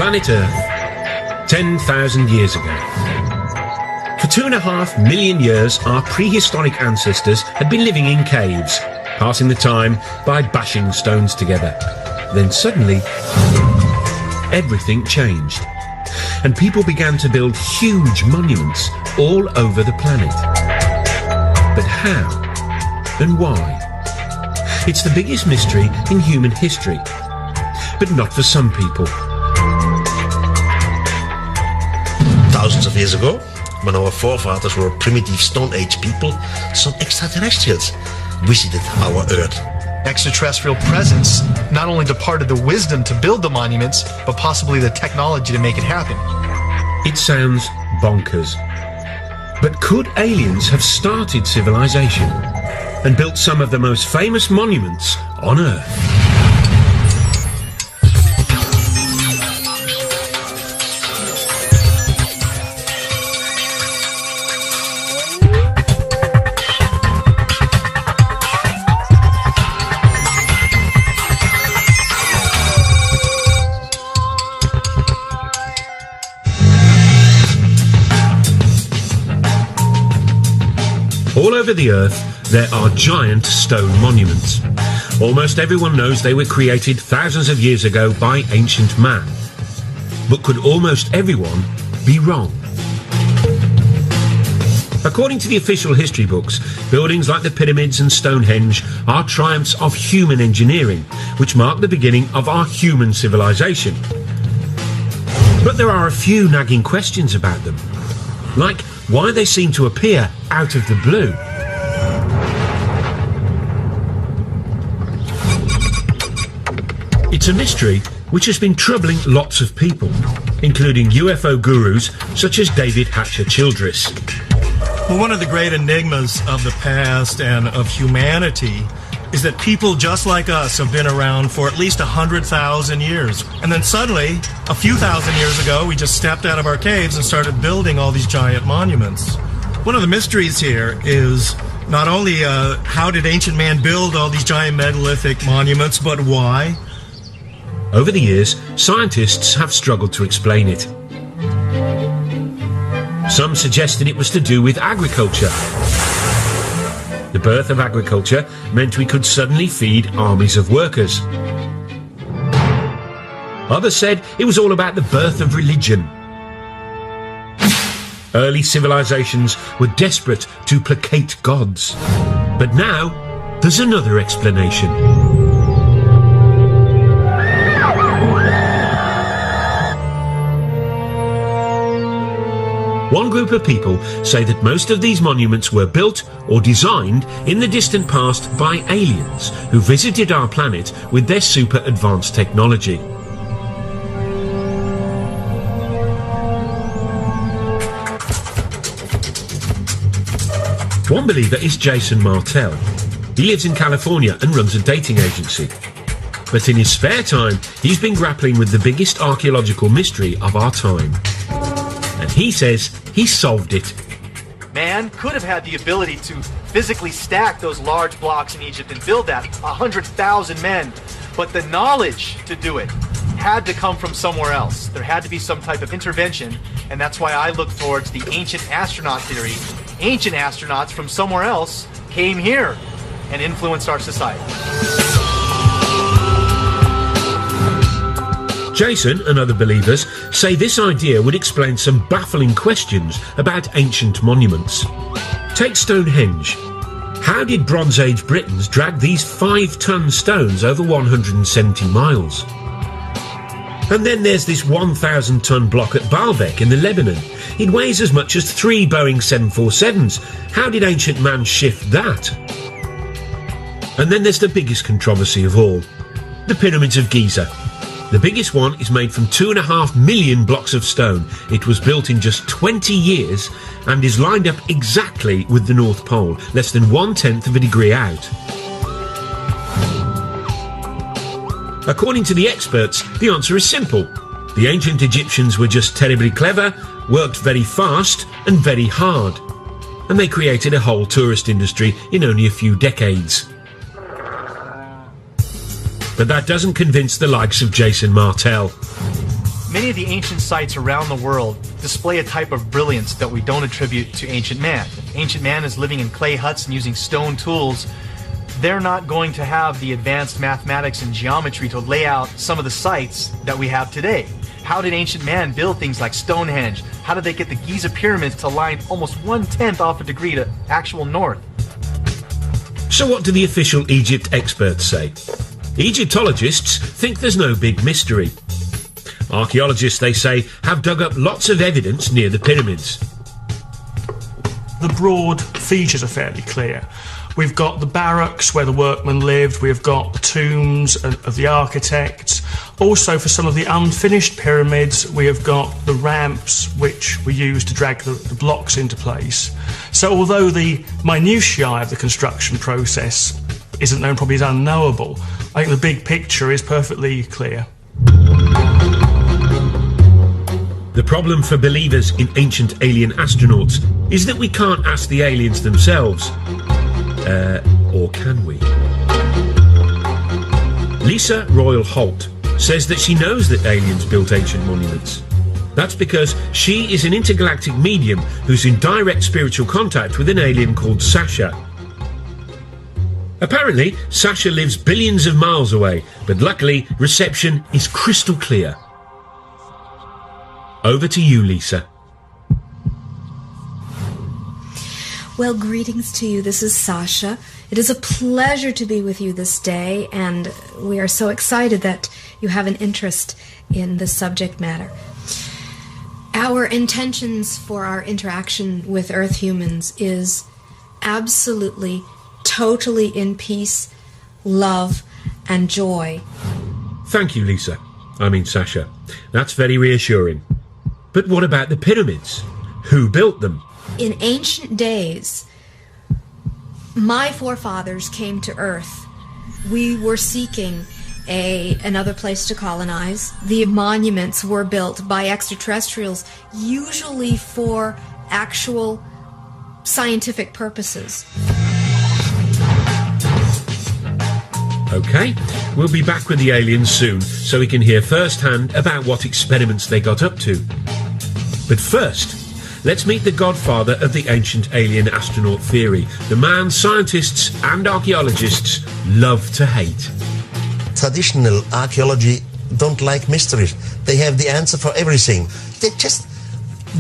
planet Earth, 10,000 years ago. For 2.5 million years, our prehistoric ancestors had been living in caves, passing the time by bashing stones together. Then suddenly, everything changed, and people began to build huge monuments all over the planet. But how and why? It's the biggest mystery in human history, but not for some people. Thousands of years ago, when our forefathers were primitive Stone Age people, some extraterrestrials visited our Earth. Extraterrestrial presence not only departed the wisdom to build the monuments, but possibly the technology to make it happen. It sounds bonkers. But could aliens have started civilization and built some of the most famous monuments on Earth? All over the Earth, there are giant stone monuments. Almost everyone knows they were created thousands of years ago by ancient man. But could almost everyone be wrong? According to the official history books, buildings like the pyramids and Stonehenge are triumphs of human engineering, which mark the beginning of our human civilization. But there are a few nagging questions about them, like why they seem to appear out of the blue. It's a mystery which has been troubling lots of people, including UFO gurus such as David Hatcher Childress. Well, one of the great enigmas of the past and of humanity is that people just like us have been around for at least 100,000 years. And then suddenly, a few thousand years ago, we just stepped out of our caves and started building all these giant monuments. One of the mysteries here is not only how did ancient man build all these giant megalithic monuments, but why? Over the years, scientists have struggled to explain it. Some suggested it was to do with agriculture. The birth of agriculture meant we could suddenly feed armies of workers. Others said it was all about the birth of religion. Early civilizations were desperate to placate gods. But now, there's another explanation. One group of people say that most of these monuments were built or designed in the distant past by aliens who visited our planet with their super advanced technology. One believer is Jason Martell. He lives in California and runs a dating agency. But in his spare time, he's been grappling with the biggest archaeological mystery of our time. And he says he solved it. Man could have had the ability to physically stack those large blocks in Egypt and build that, 100,000 men. But the knowledge to do it had to come from somewhere else. There had to be some type of intervention, and that's why I look towards the ancient astronaut theory. Ancient astronauts from somewhere else came here and influenced our society. Jason and other believers say this idea would explain some baffling questions about ancient monuments. Take Stonehenge. How did Bronze Age Britons drag these 5-ton stones over 170 miles? And then there's this 1,000-ton block at Baalbek in the Lebanon. It weighs as much as 3 Boeing 747s. How did ancient man shift that? And then there's the biggest controversy of all, the Pyramids of Giza. The biggest one is made from 2.5 million blocks of stone. It was built in just 20 years and is lined up exactly with the North Pole, less than 1/10 of a degree out. According to the experts, the answer is simple. The ancient Egyptians were just terribly clever, worked very fast and very hard. And they created a whole tourist industry in only a few decades. But that doesn't convince the likes of Jason Martell. Many of the ancient sites around the world display a type of brilliance that we don't attribute to ancient man. If ancient man is living in clay huts and using stone tools, they're not going to have the advanced mathematics and geometry to lay out some of the sites that we have today. How did ancient man build things like Stonehenge? How did they get the Giza pyramids to line almost 1/10 off a degree to actual north? So what do the official Egypt experts say? Egyptologists think there's no big mystery. Archaeologists, they say, have dug up lots of evidence near the pyramids. The broad features are fairly clear. We've got the barracks where the workmen lived, we've got the tombs of the architects. Also, for some of the unfinished pyramids, we have got the ramps which were used to drag the blocks into place. So although the minutiae of the construction process isn't known, probably is unknowable, I think the big picture is perfectly clear. The problem for believers in ancient alien astronauts is that we can't ask the aliens themselves. Or can we? Lisa Royal Holt says that she knows that aliens built ancient monuments. That's because she is an intergalactic medium who's in direct spiritual contact with an alien called Sasha. Apparently, Sasha lives billions of miles away, but luckily, reception is crystal clear. Over to you, Lisa. Well, greetings to you. This is Sasha. It is a pleasure to be with you this day, and we are so excited that you have an interest in this subject matter. Our intentions for our interaction with Earth humans is absolutely, totally in peace, love, and joy. Thank you, Lisa. I mean, Sasha. That's very reassuring. But what about the pyramids? Who built them? In ancient days, my forefathers came to Earth. We were seeking another place to colonize. The monuments were built by extraterrestrials, usually for actual scientific purposes. Okay, we'll be back with the aliens soon, so we can hear firsthand about what experiments they got up to. But first, let's meet the godfather of the ancient alien astronaut theory, the man scientists and archaeologists love to hate. Traditional archaeology don't like mysteries. They have the answer for everything. They just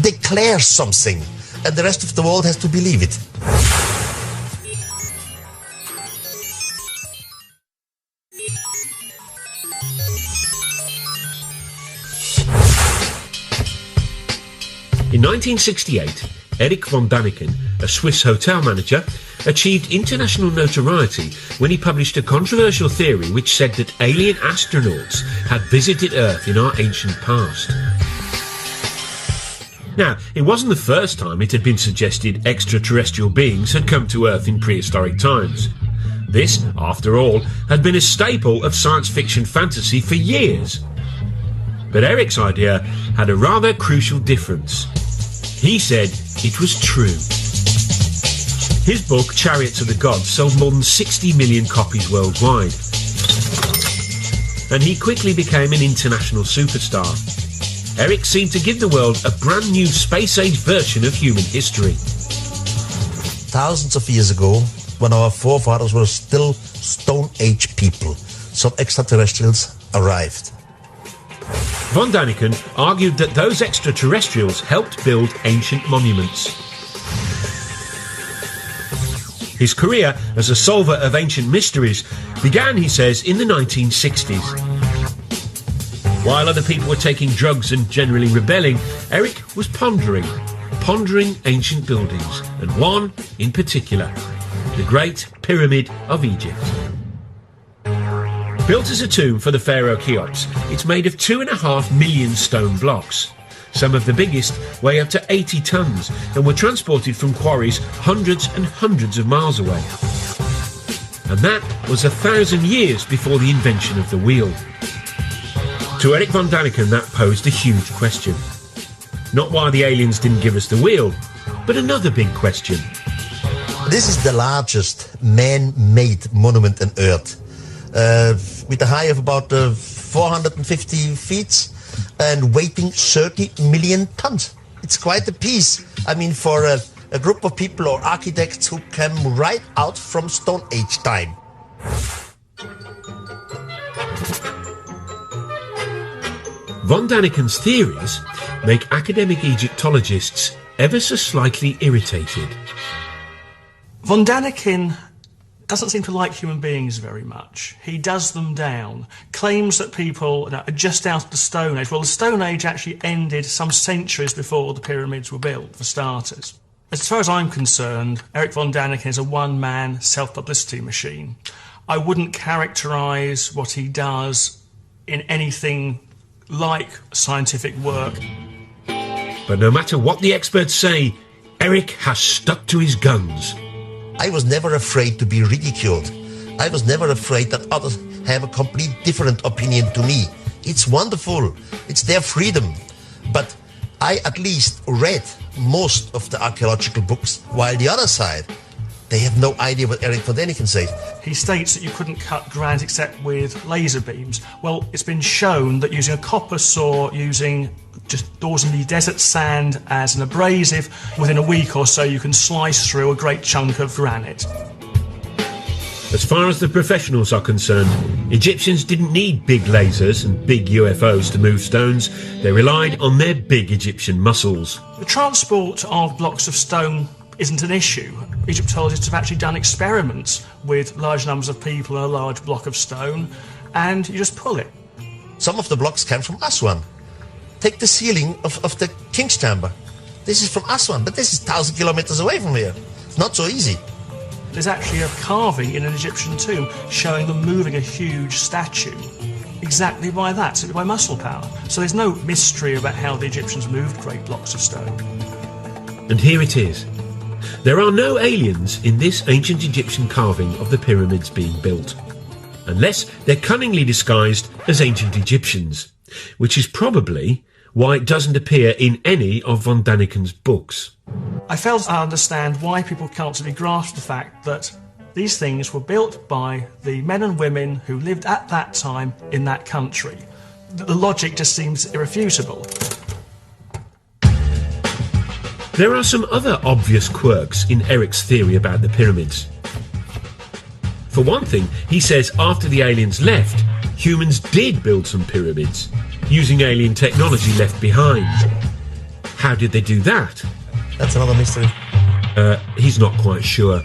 declare something, and the rest of the world has to believe it. In 1968, Erich von Däniken, a Swiss hotel manager, achieved international notoriety when he published a controversial theory which said that alien astronauts had visited Earth in our ancient past. Now, it wasn't the first time it had been suggested extraterrestrial beings had come to Earth in prehistoric times. This, after all, had been a staple of science fiction fantasy for years. But Erich's idea had a rather crucial difference. He said it was true. His book, Chariots of the Gods, sold more than 60 million copies worldwide. And he quickly became an international superstar. Erich seemed to give the world a brand new space-age version of human history. Thousands of years ago, when our forefathers were still Stone Age people, some extraterrestrials arrived. Von Däniken argued that those extraterrestrials helped build ancient monuments. His career as a solver of ancient mysteries began, he says, in the 1960s. While other people were taking drugs and generally rebelling, Erich was pondering ancient buildings, and one in particular, the Great Pyramid of Egypt. Built as a tomb for the pharaoh Cheops, it's made of 2.5 million stone blocks. Some of the biggest weigh up to 80 tons and were transported from quarries hundreds and hundreds of miles away. And that was 1,000 years before the invention of the wheel. To Erich von Däniken, that posed a huge question. Not why the aliens didn't give us the wheel, but another big question. This is the largest man-made monument on Earth. With a height of about 450 feet and weighing 30 million tons. It's quite a piece. I mean, for a group of people or architects who came right out from Stone Age time. Von Daniken's theories make academic Egyptologists ever so slightly irritated. Von Daniken doesn't seem to like human beings very much. He does them down, claims that people are just out of the Stone Age. Well, the Stone Age actually ended some centuries before the pyramids were built, for starters. As far as I'm concerned, Erich von Daniken is a one-man self-publicity machine. I wouldn't characterise what he does in anything like scientific work. But no matter what the experts say, Erich has stuck to his guns. I was never afraid to be ridiculed. I was never afraid that others have a complete different opinion to me. It's wonderful. It's their freedom. But I at least read most of the archaeological books, while the other side, they have no idea what Erich von Daniken says. He states that you couldn't cut granite except with laser beams. Well, it's been shown that using a copper saw, using just ordinary desert sand as an abrasive, within a week or so you can slice through a great chunk of granite. As far as the professionals are concerned, Egyptians didn't need big lasers and big UFOs to move stones. They relied on their big Egyptian muscles. The transport of blocks of stone isn't an issue. Egyptologists have actually done experiments with large numbers of people in a large block of stone, and you just pull it. Some of the blocks came from Aswan. Take the ceiling of the King's Chamber. This is from Aswan, but this is 1,000 kilometers away from here. It's not so easy. There's actually a carving in an Egyptian tomb showing them moving a huge statue exactly by that, simply by muscle power. So there's no mystery about how the Egyptians moved great blocks of stone. And here it is. There are no aliens in this ancient Egyptian carving of the pyramids being built, unless they're cunningly disguised as ancient Egyptians, which is probably why it doesn't appear in any of von Daniken's books. I fail to understand why people can't simply grasp the fact that these things were built by the men and women who lived at that time in that country. The logic just seems irrefutable. There are some other obvious quirks in Erich's theory about the pyramids. For one thing, he says after the aliens left, humans did build some pyramids, using alien technology left behind. How did they do that? That's another mystery. He's not quite sure.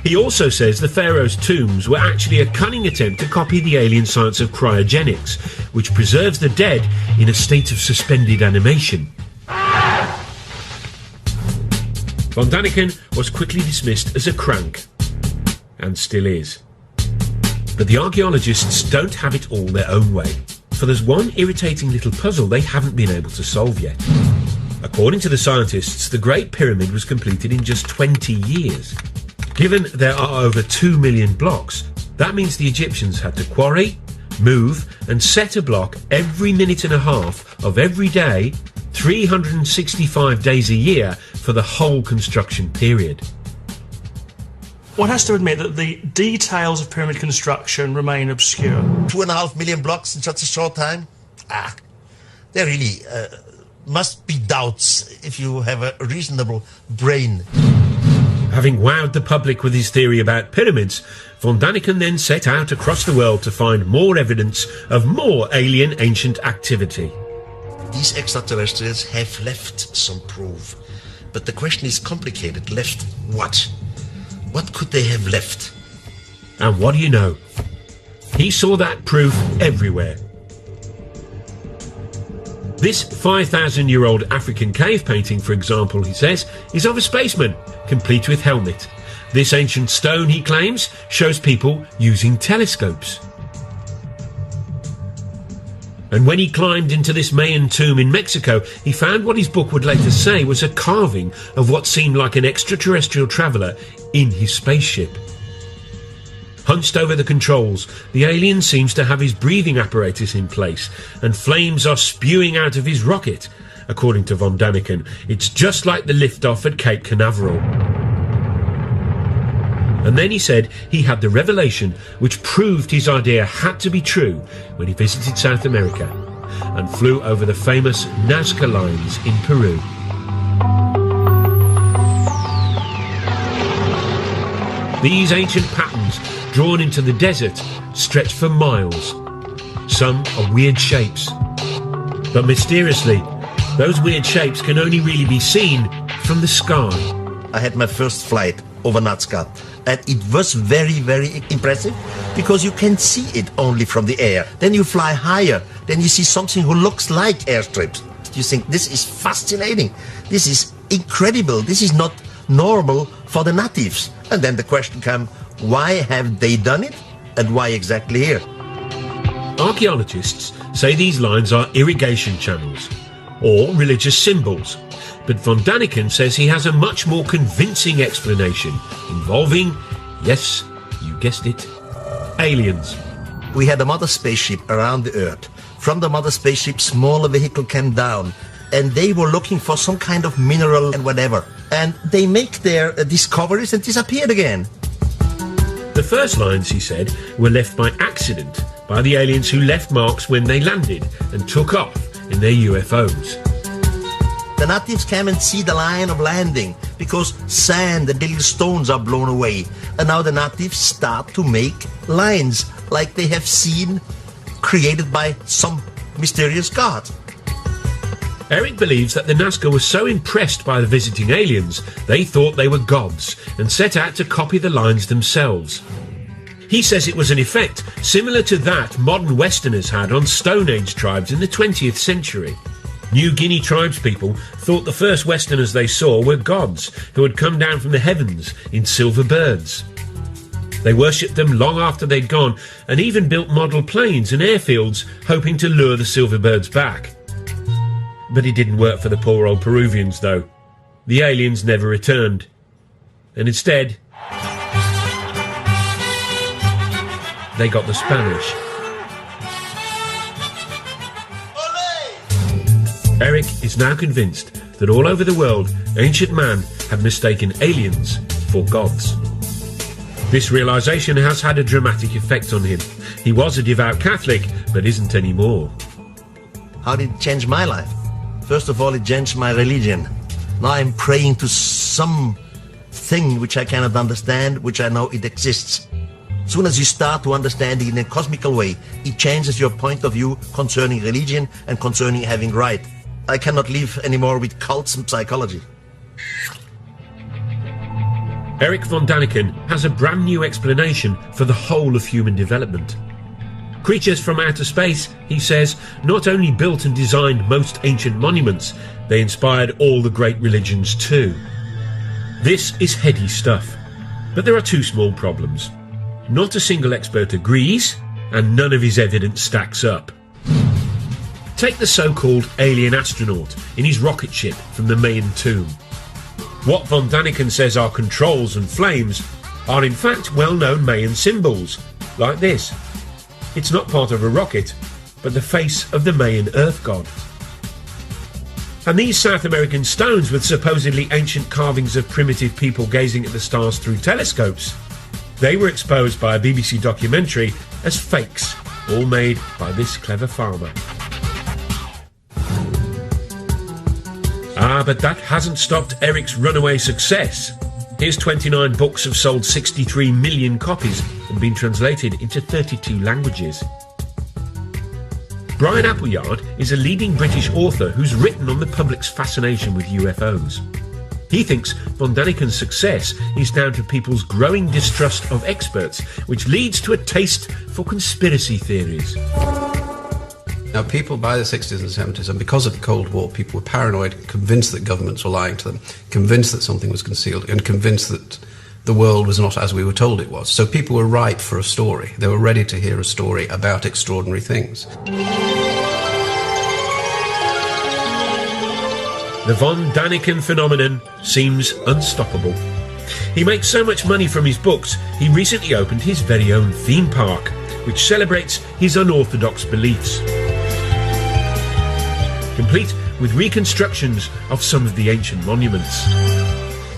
He also says the pharaoh's tombs were actually a cunning attempt to copy the alien science of cryogenics, which preserves the dead in a state of suspended animation. Von Daniken was quickly dismissed as a crank, and still is. But the archaeologists don't have it all their own way, for there's one irritating little puzzle they haven't been able to solve yet. According to the scientists, the Great Pyramid was completed in just 20 years. Given there are over 2 million blocks, that means the Egyptians had to quarry, move and set a block every minute and a half of every day, 365 days a year for the whole construction period. One has to admit that the details of pyramid construction remain obscure. 2.5 million blocks in such a short time? There really must be doubts if you have a reasonable brain. Having wowed the public with his theory about pyramids, von Daniken then set out across the world to find more evidence of more alien ancient activity. These extraterrestrials have left some proof. But the question is complicated. Left what? What could they have left? And what do you know? He saw that proof everywhere. This 5,000-year-old African cave painting, for example, he says, is of a spaceman, complete with helmet. This ancient stone, he claims, shows people using telescopes. And when he climbed into this Mayan tomb in Mexico, he found what his book would later say was a carving of what seemed like an extraterrestrial traveller in his spaceship. Hunched over the controls, the alien seems to have his breathing apparatus in place, and flames are spewing out of his rocket. According to von Daniken, it's just like the liftoff at Cape Canaveral. And then he said he had the revelation which proved his idea had to be true when he visited South America. and flew over the famous Nazca lines in Peru. These ancient patterns, drawn into the desert, stretch for miles. Some are weird shapes. But mysteriously, those weird shapes can only really be seen from the sky. I had my first flight over Nazca, and it was very, very impressive because you can see it only from the air. Then you fly higher, then you see something who looks like airstrips. You think, this is fascinating, this is incredible, this is not normal for the natives. And then the question comes, why have they done it, and why exactly here? Archaeologists say these lines are irrigation channels or religious symbols, but von Daniken says he has a much more convincing explanation involving, yes, you guessed it, aliens. We had a mother spaceship around the Earth. From the mother spaceship, smaller vehicle came down, and they were looking for some kind of mineral and whatever. And they make their discoveries and disappeared again. The first lines, he said, were left by accident by the aliens who left marks when they landed and took off in their UFOs. The natives came and see the line of landing because sand and little stones are blown away. And now the natives start to make lines like they have seen created by some mysterious god. Eric believes that the Nazca were so impressed by the visiting aliens, they thought they were gods and set out to copy the lines themselves. He says it was an effect similar to that modern Westerners had on Stone Age tribes in the 20th century. New Guinea tribespeople thought the first Westerners they saw were gods who had come down from the heavens in silver birds. They worshipped them long after they'd gone and even built model planes and airfields hoping to lure the silver birds back. But it didn't work for the poor old Peruvians, though. The aliens never returned. And instead, they got the Spanish. Eric is now convinced that all over the world, ancient man had mistaken aliens for gods. This realisation has had a dramatic effect on him. He was a devout Catholic, but isn't anymore. How did it change my life? First of all, it changed my religion. Now I'm praying to some thing which I cannot understand, which I know it exists. As soon as you start to understand it in a cosmical way, it changes your point of view concerning religion and concerning having right. I cannot live anymore with cults and psychology. Eric von Daniken has a brand new explanation for the whole of human development. Creatures from outer space, he says, not only built and designed most ancient monuments, they inspired all the great religions too. This is heady stuff, but there are two small problems. Not a single expert agrees, and none of his evidence stacks up. Take the so-called alien astronaut in his rocket ship from the Mayan tomb. What von Daniken says are controls and flames are in fact well-known Mayan symbols, like this. It's not part of a rocket, but the face of the Mayan earth god. And these South American stones with supposedly ancient carvings of primitive people gazing at the stars through telescopes, they were exposed by a BBC documentary as fakes, all made by this clever farmer. But that hasn't stopped Eric's runaway success. His 29 books have sold 63 million copies and been translated into 32 languages. Brian Appleyard is a leading British author who's written on the public's fascination with UFOs. He thinks von Daniken's success is down to people's growing distrust of experts, which leads to a taste for conspiracy theories. Now, people by the 60s and 70s, and because of the Cold War, people were paranoid, convinced that governments were lying to them, convinced that something was concealed, and convinced that the world was not as we were told it was. So people were ripe for a story. They were ready to hear a story about extraordinary things. The von Daniken phenomenon seems unstoppable. He makes so much money from his books, he recently opened his very own theme park, which celebrates his unorthodox beliefs. Complete with reconstructions of some of the ancient monuments.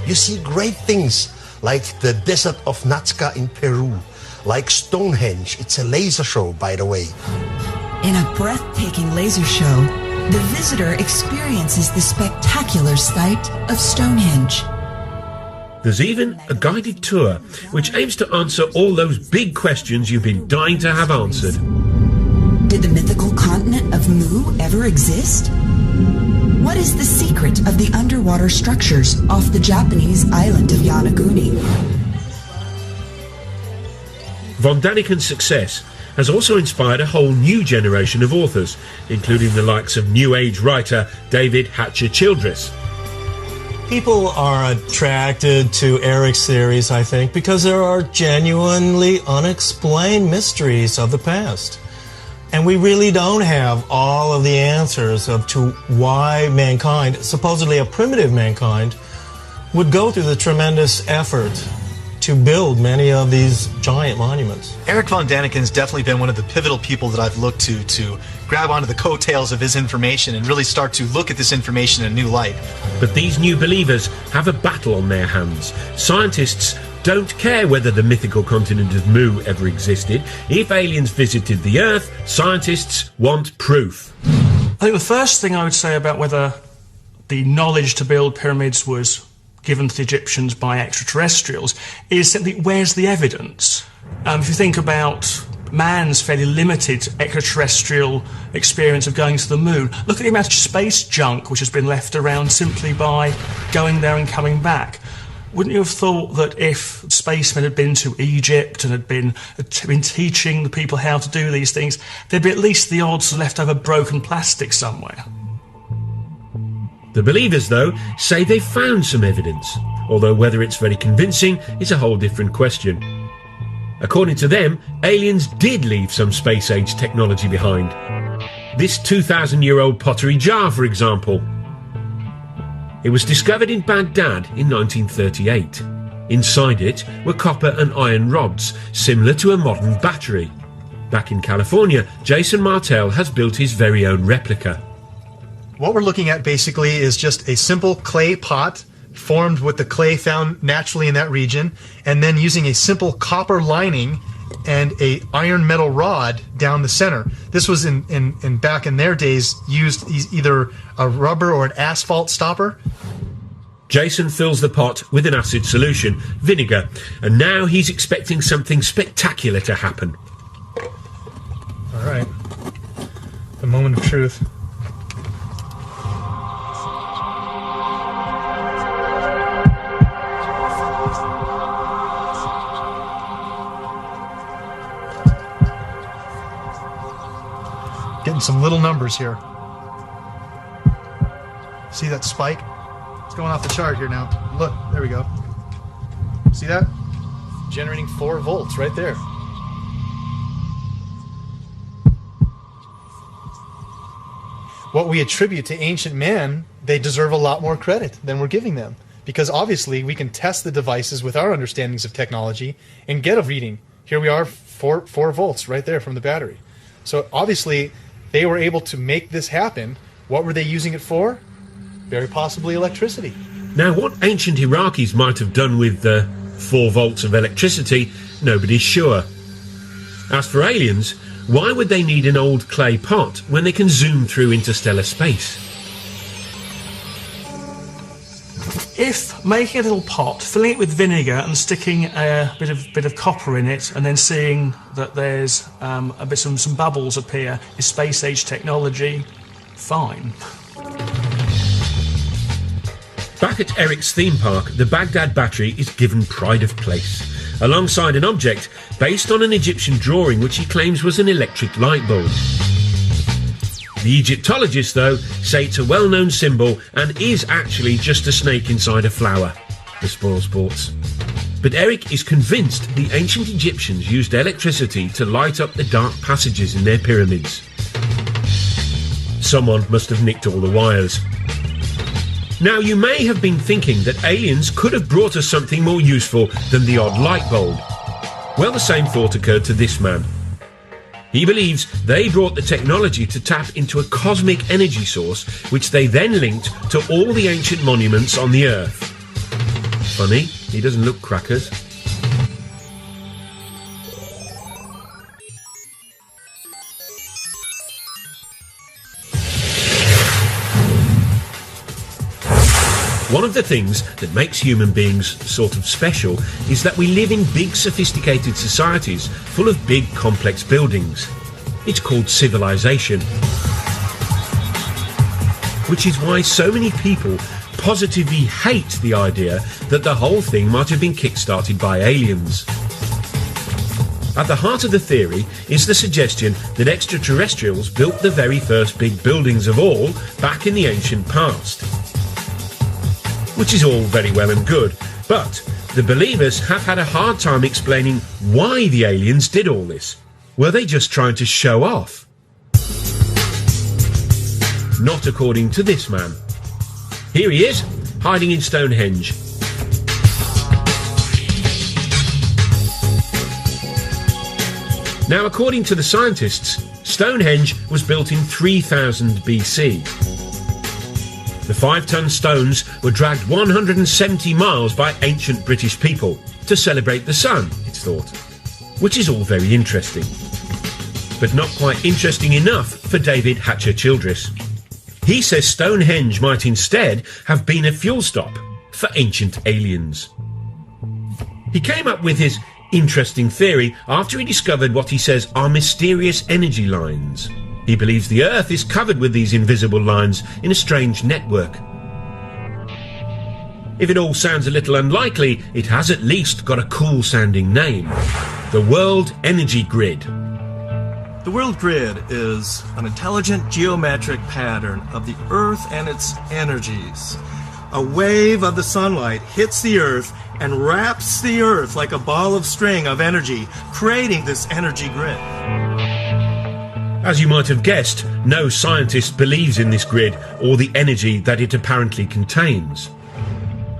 You see great things like the desert of Nazca in Peru, like Stonehenge. It's a laser show, by the way. In a breathtaking laser show, the visitor experiences the spectacular sight of Stonehenge. There's even a guided tour which aims to answer all those big questions you've been dying to have answered. Did the mythical continent of Mu ever exist? What is the secret of the underwater structures off the Japanese island of Yonaguni? Von Daniken's success has also inspired a whole new generation of authors, including the likes of New Age writer David Hatcher Childress. People are attracted to Eric's theories, I think, because there are genuinely unexplained mysteries of the past. And we really don't have all of the answers to why mankind, supposedly a primitive mankind, would go through the tremendous effort to build many of these giant monuments. Eric von Daniken has definitely been one of the pivotal people that I've looked to grab onto the coattails of his information and really start to look at this information in a new light. But these new believers have a battle on their hands. Scientists don't care whether the mythical continent of Mu ever existed. If aliens visited the Earth, scientists want proof. I think the first thing I would say about whether the knowledge to build pyramids was given to the Egyptians by extraterrestrials is simply, where's the evidence? If you think about man's fairly limited extraterrestrial experience of going to the moon, look at the amount of space junk which has been left around simply by going there and coming back. Wouldn't you have thought that if spacemen had been to Egypt and had been teaching the people how to do these things, there'd be at least the odds of leftover broken plastic somewhere? The believers, though, say they've found some evidence, although whether it's very convincing is a whole different question. According to them, aliens did leave some space-age technology behind. This 2,000-year-old pottery jar, for example. It was discovered in Baghdad in 1938. Inside it were copper and iron rods, similar to a modern battery. Back in California, Jason Martell has built his very own replica. What we're looking at basically is just a simple clay pot formed with the clay found naturally in that region, and then using a simple copper lining and a iron metal rod down the center. This was in back in their days used either a rubber or an asphalt stopper. Jason fills the pot with an acid solution, vinegar, and now he's expecting something spectacular to happen. All right, the moment of truth. Getting some little numbers here. See that spike? It's going off the chart here now. Look, there we go. See that? Generating 4 volts right there. What we attribute to ancient man, they deserve a lot more credit than we're giving them. Because obviously we can test the devices with our understandings of technology and get a reading. Here we are, 4 volts right there from the battery. So obviously they were able to make this happen. What were they using it for? Very possibly electricity. Now, what ancient Iraqis might have done with the 4 volts of electricity, nobody's sure. As for aliens, why would they need an old clay pot when they can zoom through interstellar space? If making a little pot, filling it with vinegar and sticking a bit of copper in it, and then seeing that there's some bubbles appear is space age technology, fine. Back at Eric's theme park, the Baghdad battery is given pride of place, alongside an object based on an Egyptian drawing which he claims was an electric light bulb. The Egyptologists, though, say it's a well-known symbol and is actually just a snake inside a flower. The spoil sports. But Eric is convinced the ancient Egyptians used electricity to light up the dark passages in their pyramids. Someone must have nicked all the wires. Now, you may have been thinking that aliens could have brought us something more useful than the odd light bulb. Well, the same thought occurred to this man. He believes they brought the technology to tap into a cosmic energy source, which they then linked to all the ancient monuments on the Earth. Funny, he doesn't look crackers. One of the things that makes human beings sort of special is that we live in big, sophisticated societies full of big, complex buildings. It's called civilization. Which is why so many people positively hate the idea that the whole thing might have been kick-started by aliens. At the heart of the theory is the suggestion that extraterrestrials built the very first big buildings of all back in the ancient past. Which is all very well and good, but the believers have had a hard time explaining why the aliens did all this. Were they just trying to show off? Not according to this man. Here he is, hiding in Stonehenge. Now, according to the scientists, Stonehenge was built in 3000 BC. The 5-ton stones were dragged 170 miles by ancient British people to celebrate the sun, it's thought. Which is all very interesting. But not quite interesting enough for David Hatcher-Childress. He says Stonehenge might instead have been a fuel stop for ancient aliens. He came up with his interesting theory after he discovered what he says are mysterious energy lines. He believes the Earth is covered with these invisible lines in a strange network. If it all sounds a little unlikely, it has at least got a cool-sounding name. The World Energy Grid. The world grid is an intelligent geometric pattern of the Earth and its energies. A wave of the sunlight hits the Earth and wraps the Earth like a ball of string of energy, creating this energy grid. As you might have guessed, no scientist believes in this grid or the energy that it apparently contains.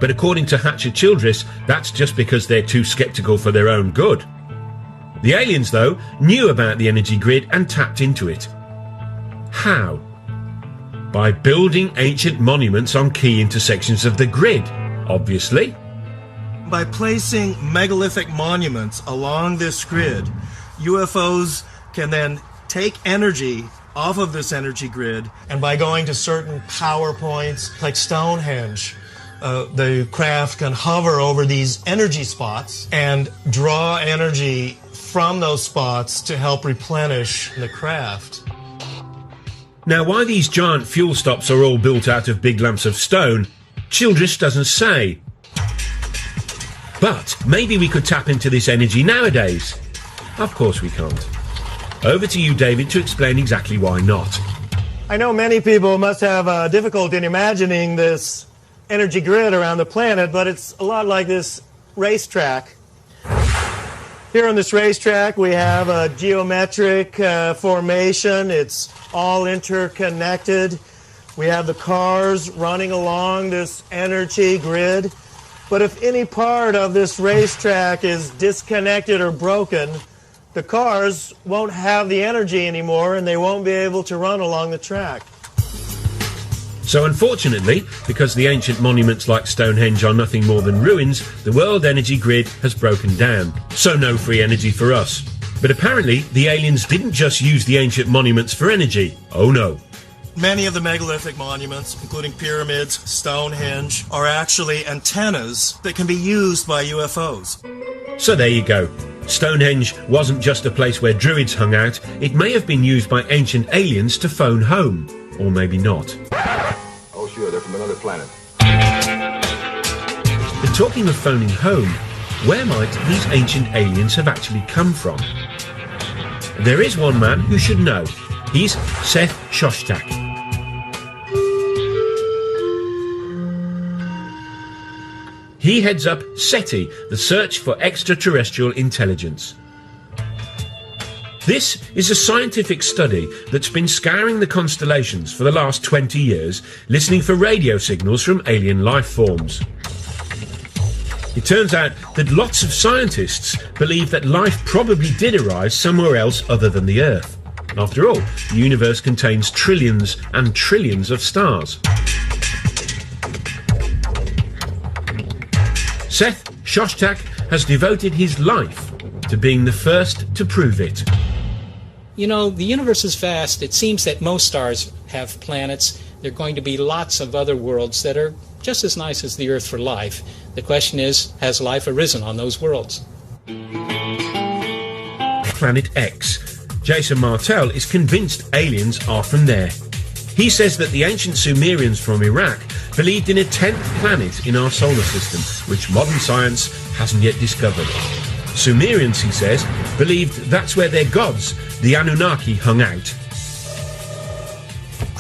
But according to Hatcher-Childress, that's just because they're too sceptical for their own good. The aliens, though, knew about the energy grid and tapped into it. How? By building ancient monuments on key intersections of the grid, obviously. By placing megalithic monuments along this grid, UFOs can then take energy off of this energy grid, and by going to certain power points like Stonehenge, the craft can hover over these energy spots and draw energy from those spots to help replenish the craft. Now, why these giant fuel stops are all built out of big lumps of stone, Childress doesn't say. But maybe we could tap into this energy nowadays. Of course we can't. Over to you, David, to explain exactly why not. I know many people must have difficulty in imagining this energy grid around the planet, but it's a lot like this racetrack. Here on this racetrack, we have a geometric formation. It's all interconnected. We have the cars running along this energy grid. But if any part of this racetrack is disconnected or broken, the cars won't have the energy anymore and they won't be able to run along the track. So unfortunately, because the ancient monuments like Stonehenge are nothing more than ruins, the world energy grid has broken down. So no free energy for us. But apparently, the aliens didn't just use the ancient monuments for energy. Oh no. Many of the megalithic monuments, including pyramids, Stonehenge, are actually antennas that can be used by UFOs. So there you go. Stonehenge wasn't just a place where druids hung out. It may have been used by ancient aliens to phone home. Or maybe not. Oh sure, they're from another planet. But talking of phoning home, where might these ancient aliens have actually come from? There is one man who should know. He's Seth Shostak. He heads up SETI, the Search for Extraterrestrial Intelligence. This is a scientific study that's been scouring the constellations for the last 20 years, listening for radio signals from alien life forms. It turns out that lots of scientists believe that life probably did arise somewhere else other than the Earth. After all, the universe contains trillions and trillions of stars. Seth Shostak has devoted his life to being the first to prove it. You know, the universe is vast. It seems that most stars have planets. There are going to be lots of other worlds that are just as nice as the Earth for life. The question is, has life arisen on those worlds? Planet X. Jason Martell is convinced aliens are from there. He says that the ancient Sumerians from Iraq believed in a 10th planet in our solar system, which modern science hasn't yet discovered. Sumerians, he says, believed that's where their gods, the Anunnaki, hung out.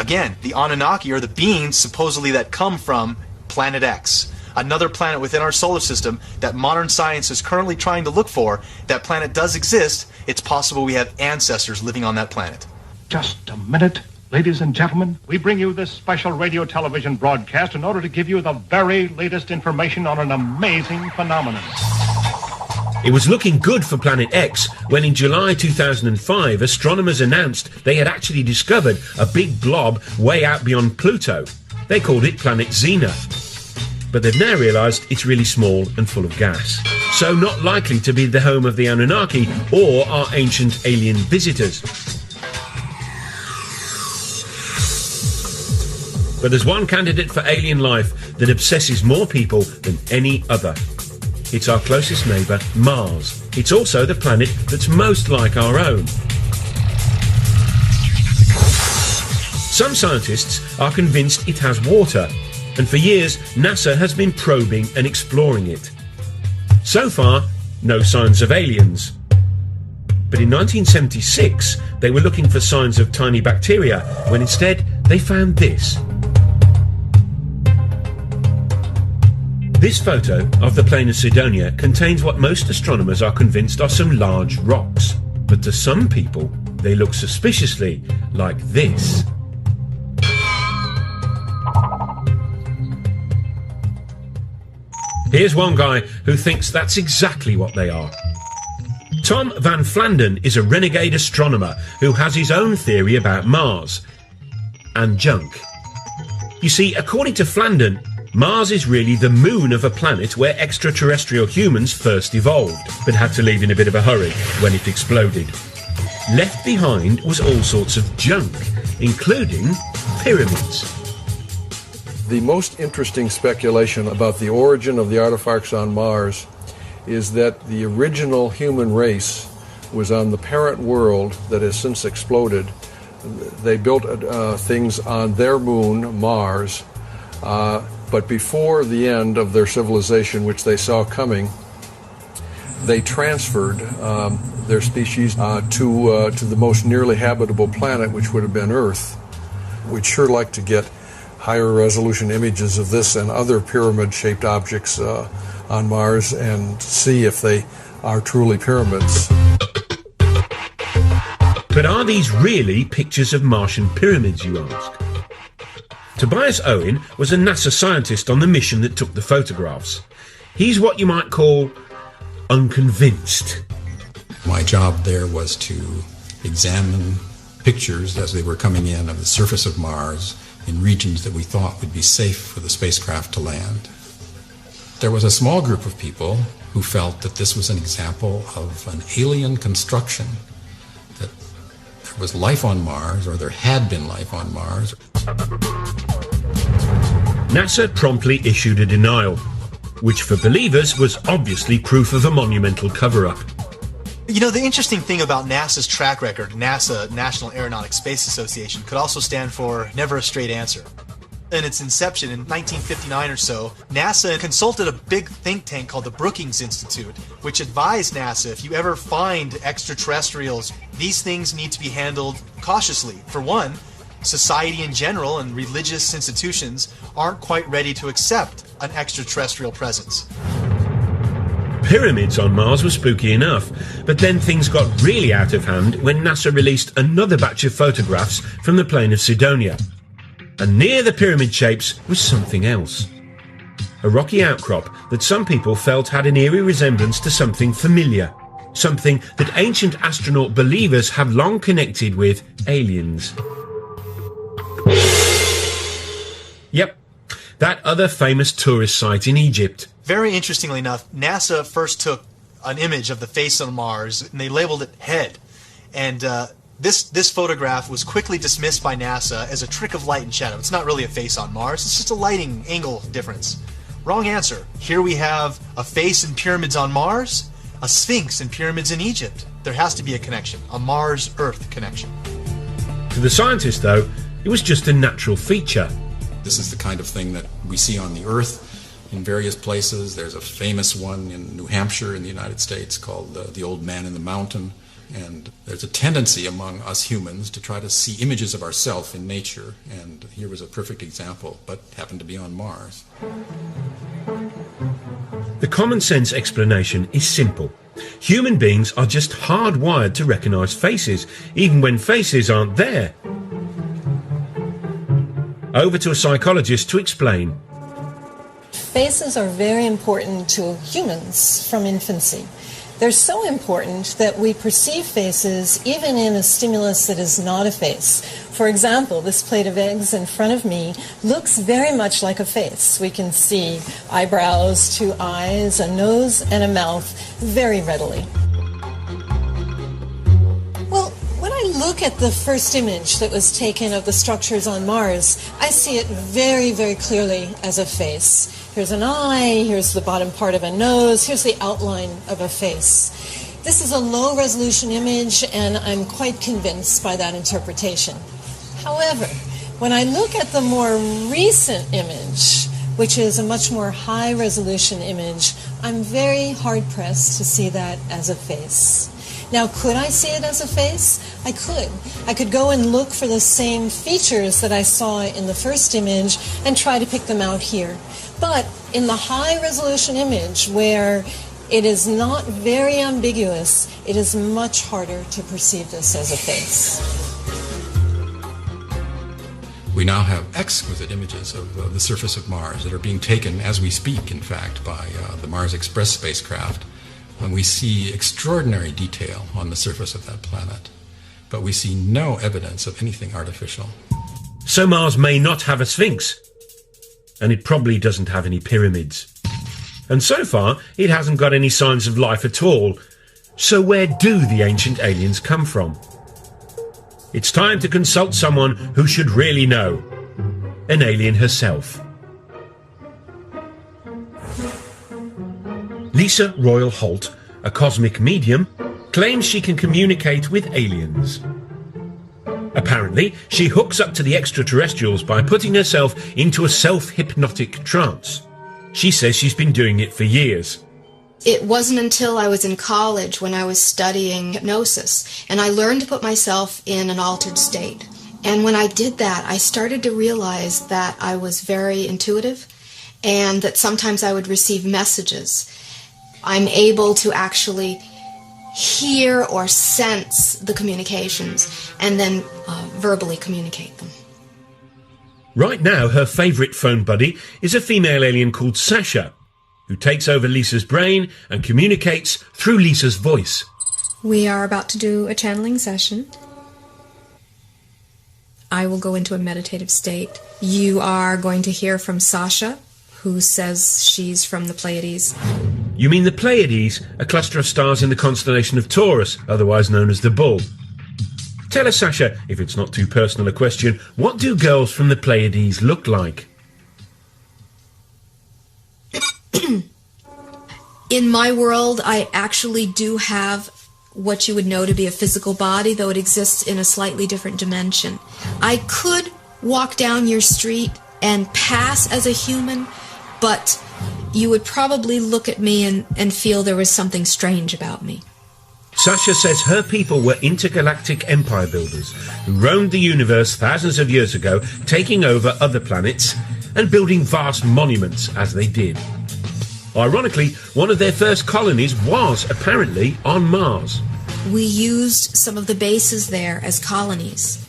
Again, the Anunnaki are the beings supposedly that come from Planet X, another planet within our solar system that modern science is currently trying to look for. That planet does exist. It's possible we have ancestors living on that planet. Just a minute. Ladies and gentlemen, we bring you this special radio television broadcast in order to give you the very latest information on an amazing phenomenon. It was looking good for Planet X when in July 2005 astronomers announced they had actually discovered a big blob way out beyond Pluto. They called it Planet Xena. But they've now realised it's really small and full of gas. So not likely to be the home of the Anunnaki or our ancient alien visitors. But there's one candidate for alien life that obsesses more people than any other. It's our closest neighbour, Mars. It's also the planet that's most like our own. Some scientists are convinced it has water, and for years NASA has been probing and exploring it. So far, no signs of aliens. But in 1976, they were looking for signs of tiny bacteria, when instead they found this. This photo of the plain of Cydonia contains what most astronomers are convinced are some large rocks. But to some people, they look suspiciously like this. Here's one guy who thinks that's exactly what they are. Tom Van Flandern is a renegade astronomer who has his own theory about Mars and junk. You see, according to Flandern, Mars is really the moon of a planet where extraterrestrial humans first evolved, but had to leave in a bit of a hurry when it exploded. Left behind was all sorts of junk, including pyramids. The most interesting speculation about the origin of the artifacts on Mars is that the original human race was on the parent world that has since exploded. They built things on their moon, Mars, but before the end of their civilization, which they saw coming, they transferred their species to the most nearly habitable planet, which would have been Earth. We'd sure like to get higher resolution images of this and other pyramid-shaped objects on Mars and see if they are truly pyramids. But are these really pictures of Martian pyramids, you ask? Tobias Owen was a NASA scientist on the mission that took the photographs. He's what you might call unconvinced. My job there was to examine pictures as they were coming in of the surface of Mars in regions that we thought would be safe for the spacecraft to land. There was a small group of people who felt that this was an example of an alien construction, that there was life on Mars, or there had been life on Mars. NASA promptly issued a denial, which for believers was obviously proof of a monumental cover-up. You know, the interesting thing about NASA's track record, NASA, National Aeronautic Space Association, could also stand for Never a Straight Answer. In its inception in 1959 or so, NASA consulted a big think tank called the Brookings Institute, which advised NASA, if you ever find extraterrestrials, these things need to be handled cautiously. For one, society in general and religious institutions aren't quite ready to accept an extraterrestrial presence. Pyramids on Mars were spooky enough, but then things got really out of hand when NASA released another batch of photographs from the plain of Cydonia. And near the pyramid shapes was something else. A rocky outcrop that some people felt had an eerie resemblance to something familiar. Something that ancient astronaut believers have long connected with aliens. Yep, that other famous tourist site in Egypt. Very interestingly enough, NASA first took an image of the face on Mars and they labeled it head. And This photograph was quickly dismissed by NASA as a trick of light and shadow. It's not really a face on Mars, it's just a lighting angle difference. Wrong answer. Here we have a face in pyramids on Mars, a sphinx in pyramids in Egypt. There has to be a connection, a Mars-Earth connection. To the scientist, though, it was just a natural feature. This is the kind of thing that we see on the Earth in various places. There's a famous one in New Hampshire in the United States called the Old Man in the Mountain. And there's a tendency among us humans to try to see images of ourselves in nature. And here was a perfect example, but happened to be on Mars. The common sense explanation is simple. Human beings are just hardwired to recognize faces, even when faces aren't there. Over to a psychologist to explain. Faces are very important to humans from infancy. They're so important that we perceive faces even in a stimulus that is not a face. For example, this plate of eggs in front of me looks very much like a face. We can see eyebrows, two eyes, a nose, and a mouth very readily. Well, when I look at the first image that was taken of the structures on Mars, I see it very, very clearly as a face. Here's an eye, here's the bottom part of a nose, here's the outline of a face. This is a low-resolution image, and I'm quite convinced by that interpretation. However, when I look at the more recent image, which is a much more high-resolution image, I'm very hard-pressed to see that as a face. Now, could I see it as a face? I could. I could go and look for the same features that I saw in the first image and try to pick them out here. But in the high-resolution image, where it is not very ambiguous, it is much harder to perceive this as a face. We now have exquisite images of the surface of Mars that are being taken as we speak, in fact, by the Mars Express spacecraft. And we see extraordinary detail on the surface of that planet, but we see no evidence of anything artificial. So Mars may not have a sphinx, and it probably doesn't have any pyramids. And so far, it hasn't got any signs of life at all. So where do the ancient aliens come from? It's time to consult someone who should really know. An alien herself. Lisa Royal Holt, a cosmic medium, claims she can communicate with aliens. Apparently, she hooks up to the extraterrestrials by putting herself into a self-hypnotic trance. She says she's been doing it for years. It wasn't until I was in college when I was studying hypnosis, and I learned to put myself in an altered state. And when I did that, I started to realize that I was very intuitive and that sometimes I would receive messages. I'm able to actually hear or sense the communications and then verbally communicate them. Right now, her favourite phone buddy is a female alien called Sasha, who takes over Lisa's brain and communicates through Lisa's voice. We are about to do a channeling session. I will go into a meditative state. You are going to hear from Sasha, who says she's from the Pleiades. You mean the Pleiades, a cluster of stars in the constellation of Taurus, otherwise known as the Bull. Tell us, Sasha, if it's not too personal a question, what do girls from the Pleiades look like? In my world, I actually do have what you would know to be a physical body, though it exists in a slightly different dimension. I could walk down your street and pass as a human, but you would probably look at me and feel there was something strange about me. Sasha says her people were intergalactic empire builders who roamed the universe thousands of years ago, taking over other planets and building vast monuments as they did. Ironically, one of their first colonies was apparently on Mars. We used some of the bases there as colonies.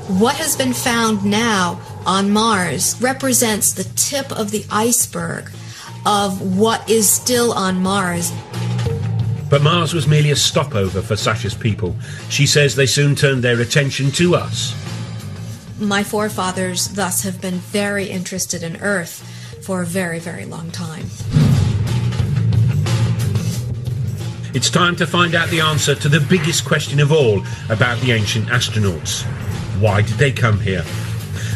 What has been found now on Mars represents the tip of the iceberg of what is still on Mars. But Mars was merely a stopover for Sasha's people. She says they soon turned their attention to us. My forefathers thus have been very interested in Earth for a very, very long time. It's time to find out the answer to the biggest question of all about the ancient astronauts. Why did they come here?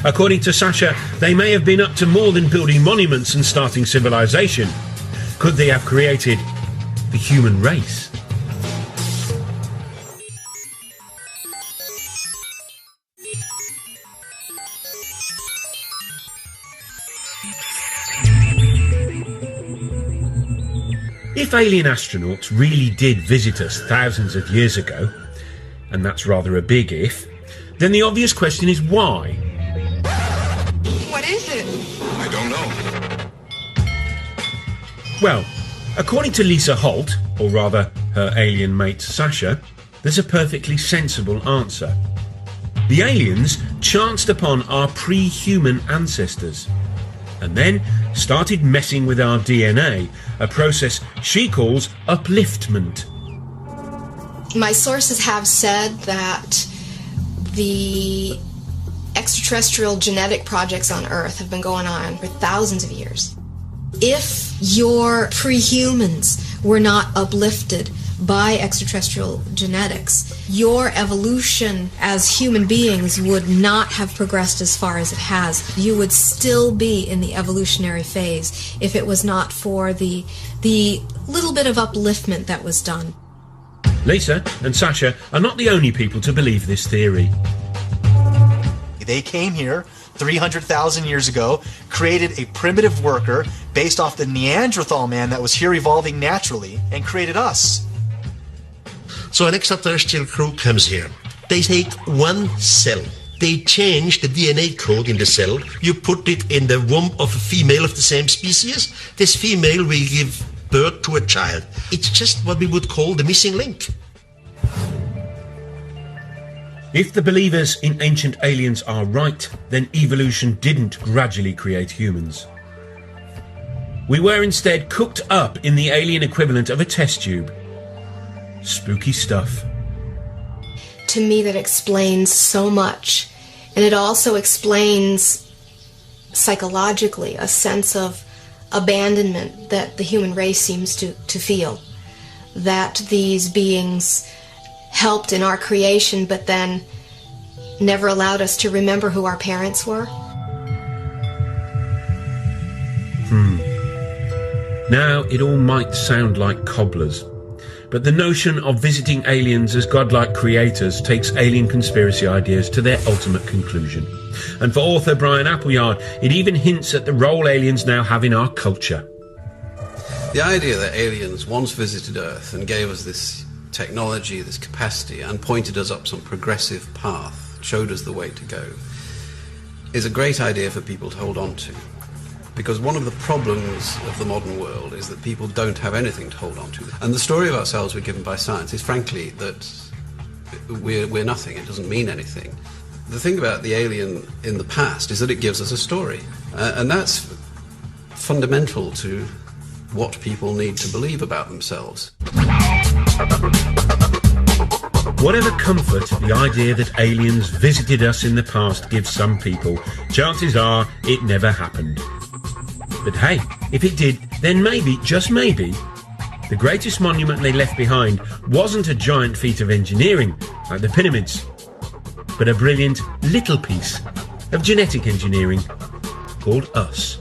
According to Sasha, they may have been up to more than building monuments and starting civilization. Could they have created the human race? If alien astronauts really did visit us thousands of years ago, and that's rather a big if, then the obvious question is why? What is it? I don't know. Well, according to Lisa Holt, or rather her alien mate Sasha, there's a perfectly sensible answer. The aliens chanced upon our pre-human ancestors and then started messing with our DNA, a process she calls upliftment. My sources have said that the extraterrestrial genetic projects on Earth have been going on for thousands of years. If your pre-humans were not uplifted by extraterrestrial genetics, your evolution as human beings would not have progressed as far as it has. You would still be in the evolutionary phase if it was not for the little bit of upliftment that was done. Lisa and Sasha are not the only people to believe this theory. They came here 300,000 years ago, created a primitive worker based off the Neanderthal man that was here evolving naturally, and created us. So an extraterrestrial crew comes here. They take one cell. They change the DNA code in the cell. You put it in the womb of a female of the same species. This female will give birth to a child. It's just what we would call the missing link. If the believers in ancient aliens are right, then evolution didn't gradually create humans. We were instead cooked up in the alien equivalent of a test tube. Spooky stuff. To me, that explains so much. And it also explains psychologically a sense of abandonment that the human race seems to feel. That these beings helped in our creation, but then never allowed us to remember who our parents were. Now, it all might sound like cobblers, but the notion of visiting aliens as godlike creators takes alien conspiracy ideas to their ultimate conclusion. And for author Brian Appleyard, it even hints at the role aliens now have in our culture. The idea that aliens once visited Earth and gave us this technology, this capacity, and pointed us up some progressive path, showed us the way to go, is a great idea for people to hold on to. Because one of the problems of the modern world is that people don't have anything to hold on to. And the story of ourselves we're given by science is frankly that we're nothing, it doesn't mean anything. The thing about the alien in the past is that it gives us a story. And that's fundamental to what people need to believe about themselves. Whatever comfort the idea that aliens visited us in the past gives some people, chances are it never happened. But hey, if it did, then maybe, just maybe, the greatest monument they left behind wasn't a giant feat of engineering, like the pyramids, but a brilliant little piece of genetic engineering called us.